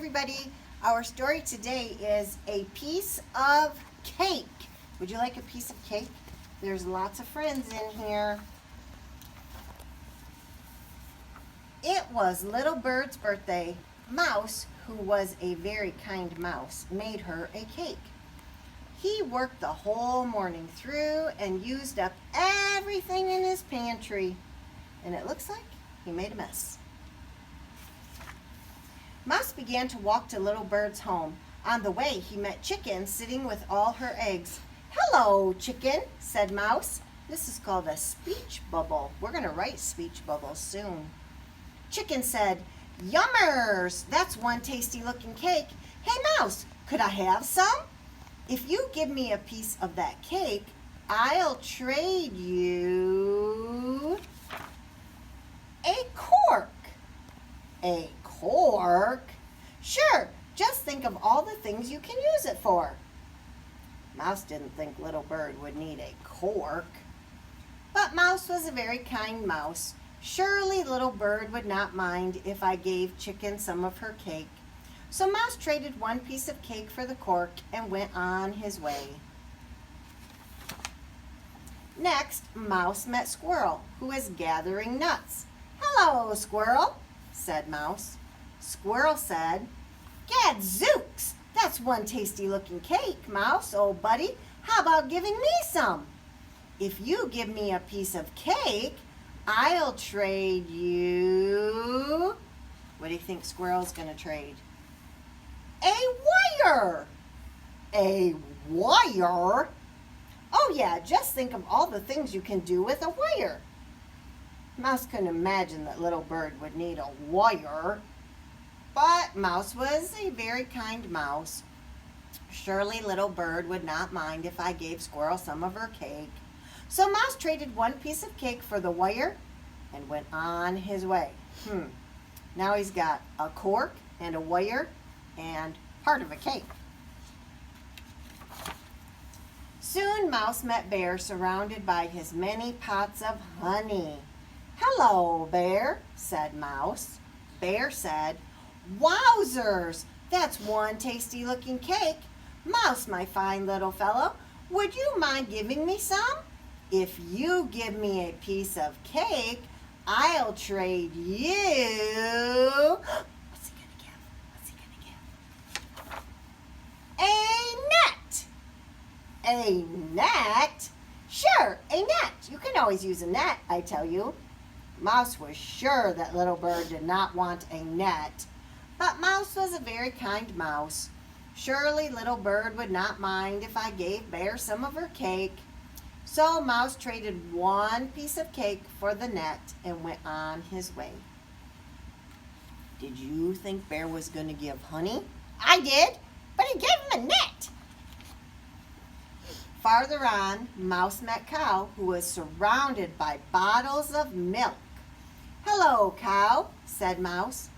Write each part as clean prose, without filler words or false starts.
everybody. Our story today is a piece of cake. Would you like a piece of cake? There's lots of friends in here. It was Little Bird's birthday. Mouse, who was a very kind mouse, made her a cake. He worked the whole morning through and used up everything in his pantry. And it looks like he made a mess. Mouse began to walk to Little Bird's home. On the way, he met Chicken sitting with all her eggs. "Hello, Chicken," said Mouse. This is called a speech bubble. We're going to write speech bubbles soon. Chicken said, "Yummers! That's one tasty looking cake. Hey, Mouse, could I have some? If you give me a piece of that cake, I'll trade you a cork." A cork? Sure, just think of all the things you can use it for. Mouse didn't think Little Bird would need a cork. But Mouse was a very kind mouse. Surely Little Bird would not mind if I gave Chicken some of her cake. So Mouse traded one piece of cake for the cork and went on his way. Next, Mouse met Squirrel, who was gathering nuts. "Hello, Squirrel," said Mouse. Squirrel said, "Gadzooks! That's one tasty looking cake, Mouse, old buddy. How about giving me some? If you give me a piece of cake, I'll trade you..." What do you think Squirrel's going to trade? "A wire!" A wire? Oh yeah, just think of all the things you can do with a wire. Mouse couldn't imagine that Little Bird would need a wire. But Mouse was a very kind mouse. Surely Little Bird would not mind if I gave Squirrel some of her cake. So Mouse traded one piece of cake for the wire and went on his way. Now he's got a cork and a wire and part of a cake. Soon Mouse met Bear surrounded by his many pots of honey. "Hello, Bear," said Mouse. Bear said, "Wowzers! That's one tasty looking cake. Mouse, my fine little fellow, would you mind giving me some? If you give me a piece of cake, I'll trade you..." What's he gonna give? What's he gonna give? "A net." A net? Sure, a net. You can always use a net, I tell you. Mouse was sure that Little Bird did not want a net. But Mouse was a very kind mouse. Surely Little Bird would not mind if I gave Bear some of her cake. So Mouse traded one piece of cake for the net and went on his way. Did you think Bear was going to give honey? I did, but he gave him a net. Farther on, Mouse met Cow, who was surrounded by bottles of milk. "Hello, Cow," said Mouse.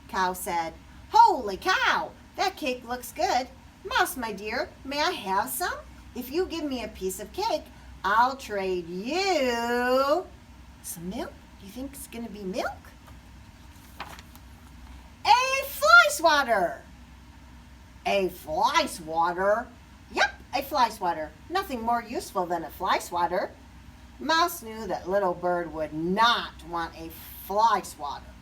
Cow said, "Holy cow, that cake looks good. Mouse, my dear, may I have some? If you give me a piece of cake, I'll trade you..." Some milk? Do you think it's going to be milk? "A fly swatter." A fly swatter? Yep, a fly swatter. Nothing more useful than a fly swatter. Mouse knew that Little Bird would not want a fly swatter.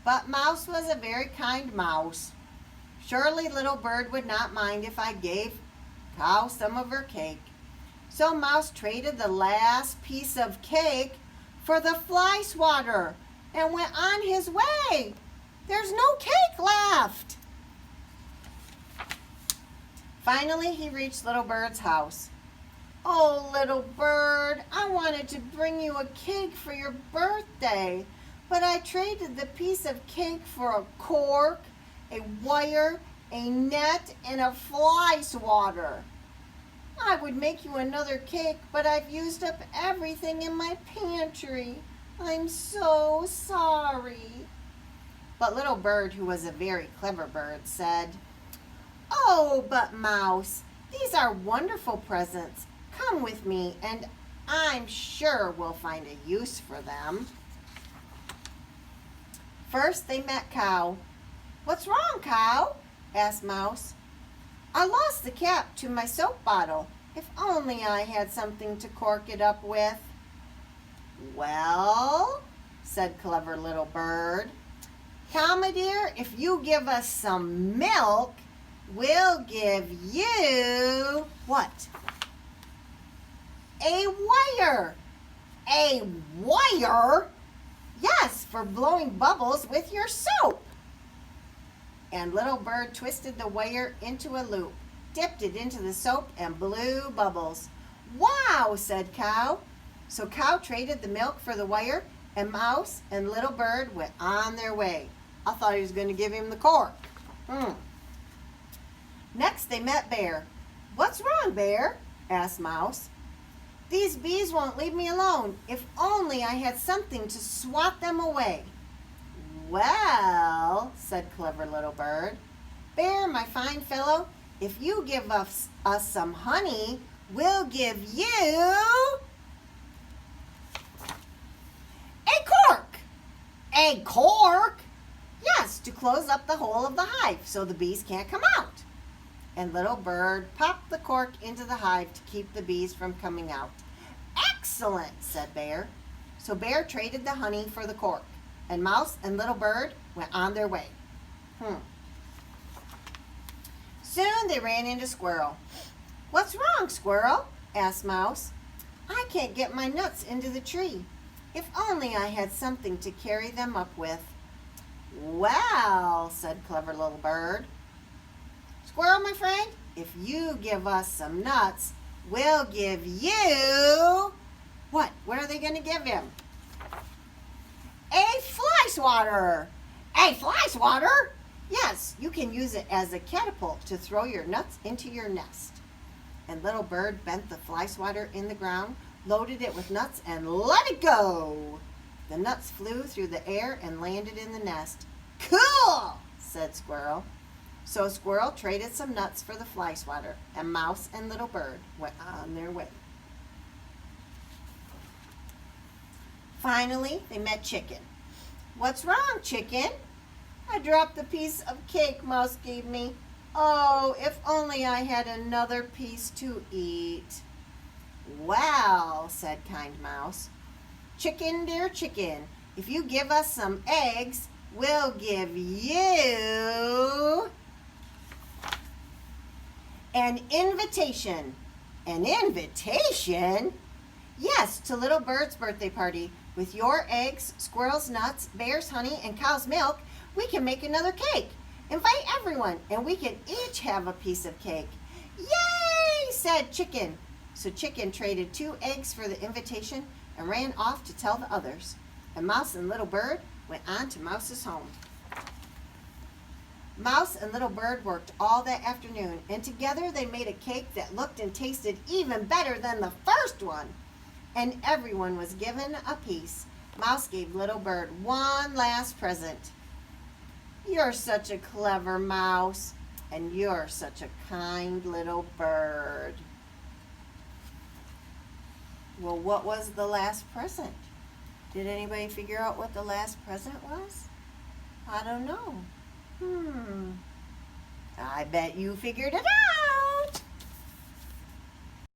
But Mouse was a very kind mouse. Surely Little Bird would not mind if I gave Cow some of her cake. So Mouse traded the last piece of cake for the fly swatter and went on his way. There's no cake left. Finally, he reached Little Bird's house. "Oh, Little Bird, I wanted to bring you a cake for your birthday, but I traded the piece of cake for a cork, a wire, a net, and a fly swatter. I would make you another cake, but I've used up everything in my pantry. I'm so sorry." But Little Bird, who was a very clever bird, said, "Oh, but Mouse, these are wonderful presents. Come with me, and I'm sure we'll find a use for them." First they met Cow. "What's wrong, Cow?" asked Mouse. "I lost the cap to my soap bottle. If only I had something to cork it up with." "Well," said Clever Little Bird, "Cow, my dear, if you give us some milk, we'll give you," what? "A wire." "A wire?" "Yes, for blowing bubbles with your soap." And Little Bird twisted the wire into a loop, dipped it into the soap, and blew bubbles. "Wow," said Cow. So Cow traded the milk for the wire, and Mouse and Little Bird went on their way. I thought he was going to give him the cork. Next they met Bear. "What's wrong, Bear?" asked Mouse. "These bees won't leave me alone. If only I had something to swat them away." "Well," said Clever Little Bird, "Bear, my fine fellow, if you give us some honey, we'll give you a cork." "A cork?" "Yes, to close up the hole of the hive so the bees can't come out." And Little Bird popped the cork into the hive to keep the bees from coming out. "Excellent," said Bear. So Bear traded the honey for the cork, and Mouse and Little Bird went on their way. Soon they ran into Squirrel. "What's wrong, Squirrel?" asked Mouse. "I can't get my nuts into the tree. If only I had something to carry them up with." "Well," said Clever Little Bird, "Squirrel, my friend, if you give us some nuts, we'll give you," what? What are they going to give him? "A fly swatter." "A fly swatter?" "Yes, you can use it as a catapult to throw your nuts into your nest." And Little Bird bent the fly swatter in the ground, loaded it with nuts, and let it go. The nuts flew through the air and landed in the nest. "Cool," said Squirrel. So Squirrel traded some nuts for the fly swatter, and Mouse and Little Bird went on their way. Finally, they met Chicken. "What's wrong, Chicken?" "I dropped the piece of cake Mouse gave me. Oh, if only I had another piece to eat." "Well," said kind Mouse, "Chicken, dear Chicken, if you give us some eggs, we'll give you an invitation." "An invitation?" "Yes, to Little Bird's birthday party. With your eggs, Squirrel's nuts, Bear's honey, and Cow's milk, we can make another cake. Invite everyone, and we can each have a piece of cake." "Yay!" said Chicken. So Chicken traded 2 eggs for the invitation and ran off to tell the others. And Mouse and Little Bird went on to Mouse's home. Mouse and Little Bird worked all that afternoon, and together they made a cake that looked and tasted even better than the first one. And everyone was given a piece. Mouse gave Little Bird one last present. "You're such a clever mouse, and you're such a kind little bird." Well, what was the last present? Did anybody figure out what the last present was? I don't know. I bet you figured it out.